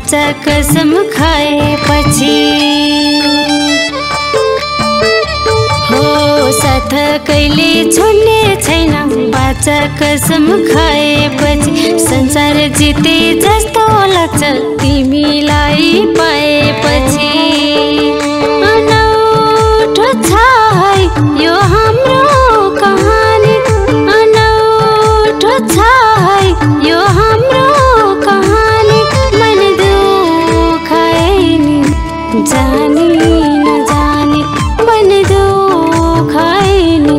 बाचा कसम खाएपछि हो साथ कहिले छोड्ने छैन। बाचा कसम खाएपछि संसार जिते जस्तो लाग्छ तिमीलाई पाएपछि। अनौठो छ है यो हाम्रो कहानी, अनौठो छ है यो हाम्रो कहानी। मन दुखाए नि जानी नजानी, मन दुखाए नि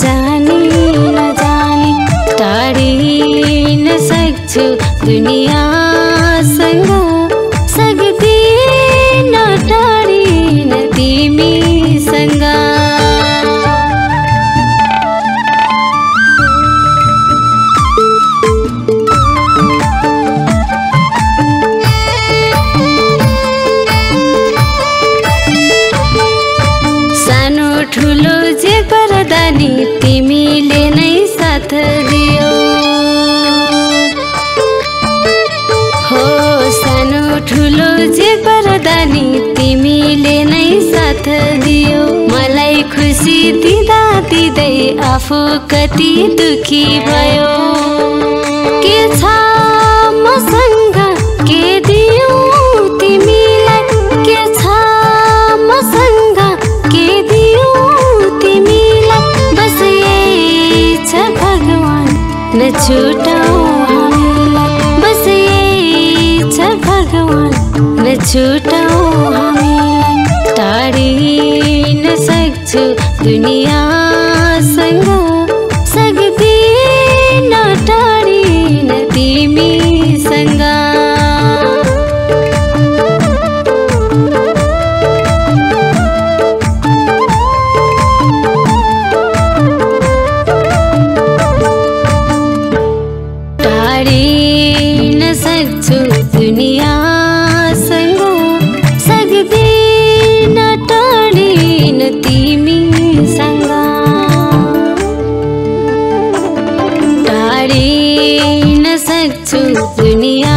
जानी नजानी। टाढिन सक्छु दुनियासँग, सक्दिन टाढिन तिमीसँग। सानो ठुलो जे गर्दा नि तिमीले नै साथ दियो हो। सानो ठुलो जे गर्दा नि तिमीले नै साथ दियो। मलाई खुसी दिँदा दिँदै आफू कति दुखी भयो। के छ मसँग के दियौ तिमीलाई, के छ मसँग के दियौ तिमीलाई। बस यही छ भगवान नछुटाऊ हामीलाई, बस यही छ भगवान नछुटाऊ हामीलाई। टाढिन सक्छु दुनियासँग, सक्दिन टाढिन तिमीसँग। टाढिन सक्छु दुनियासँग, सक्दिन टाढिन तिमीसँग। टाढिन सक्छु दुनिया